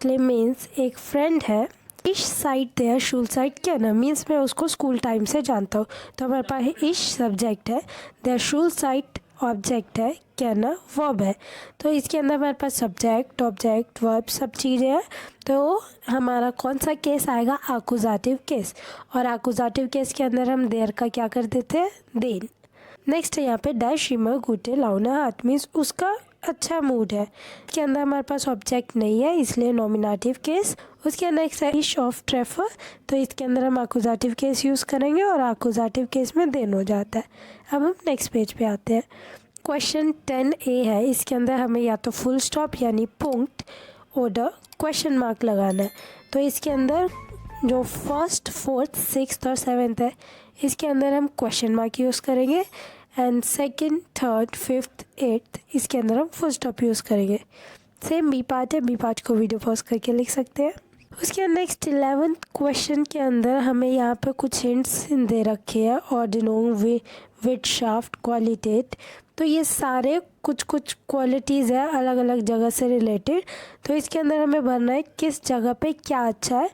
Clemens एक फ्रेंड है। इश साइड देयर शूल साइड क्या ना, मीन्स मैं उसको स्कूल टाइम से जानता हूँ, तो हमारे पास इश सब्जेक्ट है, देयर शूल साइड ऑब्जेक्ट है, क्या ना वर्ब है, तो इसके अंदर हमारे पास सब्जेक्ट, ऑब्जेक्ट, वर्ब सब चीज़ें हैं, तो हमारा कौन सा केस आएगा? Accusative case. और अक्यूजेटिव केस के अंदर हम देयर का क्या कर देते हैं? देन। नेक्स्ट है यहाँ पे डैश इमर गुटे लाउना हाथ, मीन्स उसका अच्छा मूड है। इसके अंदर हमारे पास ऑब्जेक्ट नहीं है, इसलिए नॉमिनेटिव केस। उसके नेक्स्ट है इश ऑफ ट्रेफर। तो इसके अंदर हम अक्यूजेटिव केस यूज़ करेंगे और अक्यूजेटिव केस में देन हो जाता है। अब हम नेक्स्ट पेज पे आते हैं। क्वेश्चन 10A है। इसके अंदर हमें या तो फुल स्टॉप यानी पुंक्ट ऑर्डर क्वेश्चन मार्क लगाना है। तो इसके अंदर जो फर्स्ट, फोर्थ, सिक्स्थ और सेवेंथ है, इसके अंदर हम क्वेश्चन मार्क यूज़ करेंगे, and second, third, fifth, eighth इसके अंदर हम फुल स्टॉप यूज़ करेंगे। सेम बी पार्ट है, बी पार्ट को वीडियो पॉज करके लिख सकते हैं। उसके नेक्स्ट 11th क्वेश्चन के अंदर हमें यहाँ पे कुछ हिंट्स दे रखे हैं, ऑर्डिनोंग, विड शाफ्ट, क्वालिटेट। तो ये सारे कुछ कुछ क्वालिटीज़ है अलग अलग जगह से रिलेटेड, तो इसके अंदर हमें भरना है किस जगह पे क्या अच्छा है।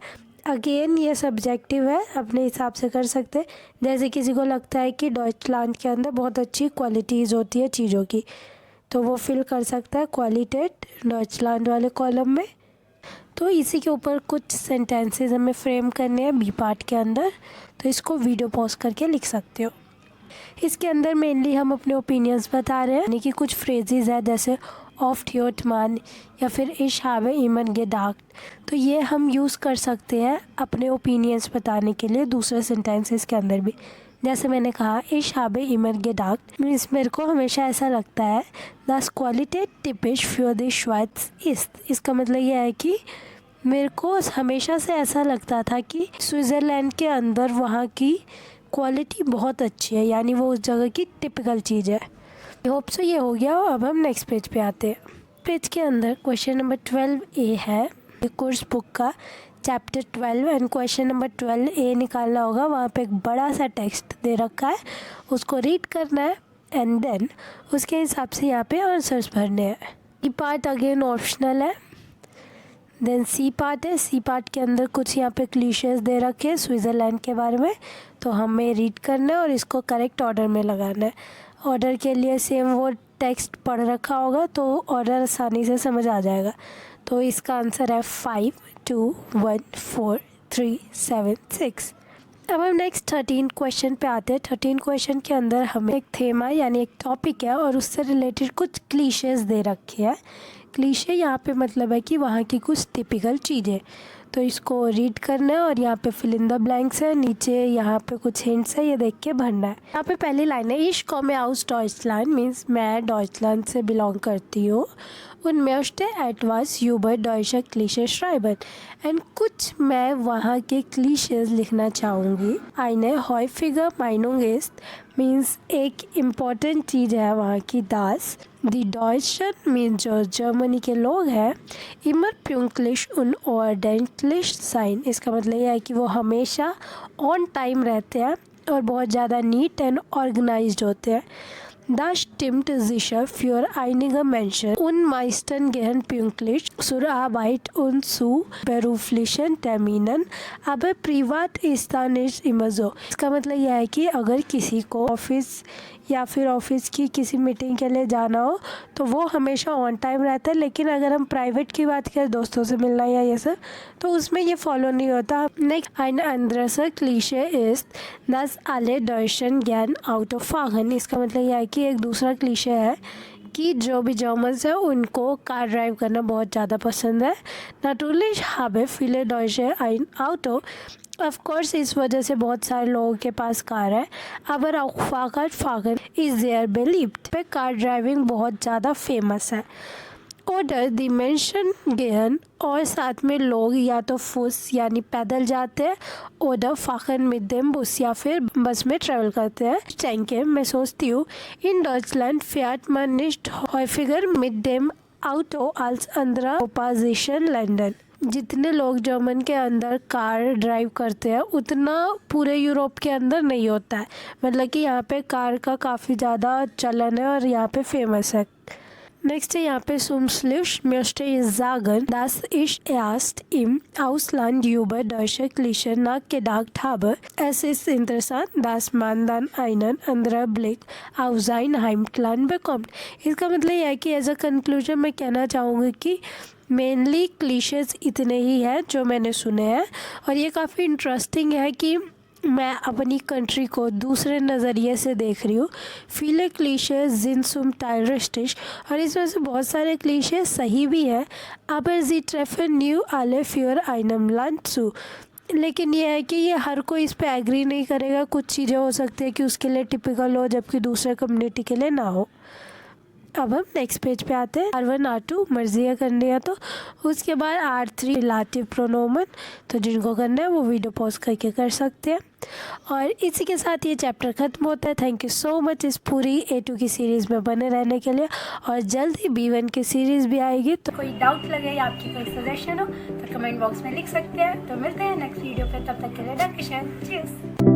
अगेन ये सब्जेक्टिव है, अपने हिसाब से कर सकते हैं। जैसे किसी को लगता है कि डॉइचलैंड के अंदर बहुत अच्छी क्वालिटीज़ होती है चीज़ों की, तो वो फिल कर सकता है क्वालिटेट डॉइचलैंड वाले कॉलम में। तो इसी के ऊपर कुछ सेंटेंसेस हमें फ्रेम करने हैं बी पार्ट के अंदर, तो इसको वीडियो पॉज करके लिख सकते हो। इसके अंदर मेनली हम अपने ओपिनियंस बता रहे हैं, यानी कि कुछ फ्रेजेस है जैसे ऑफ्ट योटमान या फिर इश habe immer gedacht, तो ये हम यूज़ कर सकते हैं अपने ओपिनियंस बताने के लिए दूसरे सेंटेंसेस के अंदर भी। जैसे मैंने कहा इश habe immer gedacht मीन्स मेरे को हमेशा ऐसा लगता है, das Qualität typisch für die Schweiz ist। इसका मतलब यह है कि मेरे को हमेशा से ऐसा लगता था कि स्विट्ज़रलैंड के अंदर वहाँ की क्वालिटी बहुत अच्छी है, यानी वो उस जगह की टिपिकल चीज़ है। होप सो ये हो गया। अब हम नेक्स्ट पेज पे आते हैं। पेज के अंदर क्वेश्चन नंबर 12A है कोर्स बुक का chapter 12 and question number 12A निकालना होगा। वहाँ पे एक बड़ा सा टेक्स्ट दे रखा है, उसको रीड करना है एंड देन उसके हिसाब से यहाँ पे आंसर्स भरने हैं। ई पार्ट अगेन ऑप्शनल है। देन सी पार्ट है। सी पार्ट के अंदर कुछ यहाँ पे क्लीशेस दे रखे हैं स्विट्ज़रलैंड के बारे में, तो हमें रीड करना है और इसको करेक्ट ऑर्डर में लगाना है। ऑर्डर के लिए सेम वो टेक्स्ट पढ़ रखा होगा तो ऑर्डर आसानी से समझ आ जाएगा। तो इसका आंसर है 5 2 1 4 3 7 6। अब हम नेक्स्ट 13 क्वेश्चन पे आते हैं। 13 क्वेश्चन के अंदर हमें एक थेमा यानी एक टॉपिक है और उससे रिलेटेड कुछ क्लीशेस दे रखे हैं। क्लीशे यहाँ पे मतलब है कि वहाँ की कुछ टिपिकल चीज़ें, तो इसको रीड करना है और यहाँ पे फिल इन द ब्लैंक्स है। नीचे यहाँ पे कुछ हिंट्स है, ये देख के भरना है। यहाँ पे पहली लाइन है इश komme aus Deutschland मीन्स मैं डॉइचलैंड से बिलोंग करती हूँ। und möchte etwas über deutsche Klischee schreiben and कुछ मैं वहाँ के क्लीशेस लिखना चाहूँगी। eine häufige Meinung ist means एक इम्पॉर्टेंट चीज़ है वहाँ की दास। दी डॉइचन मीन्स जो जर्मनी के लोग हैं। immer pünktlich und ordentlich sein इसका मतलब यह है कि वो हमेशा ऑन टाइम रहते हैं और बहुत ज़्यादा नीट एंड ऑर्गेनाइज्ड होते हैं। Das stimmt sicher für einige Menschen und meisten gehen pünktlich zur Arbeit und zu beruflichen Terminen, aber privat ist das nicht immer so। इसका मतलब यह है कि अगर किसी को ऑफिस या फिर ऑफिस की किसी मीटिंग के लिए जाना हो तो वो हमेशा ऑन टाइम रहता है, लेकिन अगर हम प्राइवेट की बात करें दोस्तों से मिलना या ये सब तो उसमें ये फॉलो नहीं होता। Next ein anderer Klischee ist, dass alle Deutschen gern Auto fahren। इसका मतलब यह है कि एक दूसरा क्लीशे है कि जो भी जर्मन्स है उनको कार ड्राइव करना बहुत ज़्यादा पसंद है। Natürlich haben viele Deutsche ein Auto of course इस वजह से बहुत सारे लोगों के पास कार है। aber auch Fahrradfahren ist sehr beliebt पे कार ड्राइविंग बहुत ज़्यादा फेमस है। oder die Menschen gehen और साथ में लोग या तो फुस यानी पैदल जाते हैं oder fahren mit dem Bus या फिर बस में ट्रैवल करते हैं। denke मैं सोचती हूँ in Deutschland fährt man nicht häufiger mit dem Auto als andere Opposition Ländern। जितने लोग जर्मन के अंदर कार ड्राइव करते हैं उतना पूरे यूरोप के अंदर नहीं होता है। मतलब कि यहाँ पे कार का काफ़ी ज़्यादा चलन है और यहाँ पे फेमस है। नेक्स्ट है यहाँ पे Schluss möchte ich sagen, dass ich erst im Ausland über deutsche Klischee nachgedacht habe। Es ist interessant, dass man dann einen anderen Blick auf sein Heimatland bekommt। इसका मतलब यह है कि एज अ कंक्लूजन मैं कहना चाहूँगी कि मेनली क्लीशेस इतने ही हैं जो मैंने सुने हैं और ये काफ़ी इंटरेस्टिंग है कि मैं अपनी कंट्री को दूसरे नज़रिए से देख रही हूँ। viele Klischee sind zum Teil richtig और इस वजह से बहुत सारे क्लीशे सही भी हैं। aber sie treffen nicht alle für einem Land zu। लेकिन ये है कि ये हर कोई इस पे एग्री नहीं करेगा। कुछ चीज़ें हो सकती है कि उसके लिए टिपिकल हो जबकि दूसरे कम्युनिटी के लिए ना हो। अब हम नेक्स्ट पेज पे आते हैं। R1 R2 मर्जियाँ करनी है तो उसके बाद R3 रिलेटिव प्रोनोमन, तो जिनको करना है वो वीडियो पॉज करके कर सकते हैं। और इसी के साथ ये चैप्टर ख़त्म होता है। थैंक यू सो मच इस पूरी A2 की सीरीज़ में बने रहने के लिए और जल्द ही B1 की सीरीज़ भी आएगी। तो कोई डाउट लगे या आपकी कोई सजेशन हो तो कमेंट बॉक्स में लिख सकते हैं। तो मिलते हैं नेक्स्ट वीडियो पे, तब तक के लिए चीयर्स।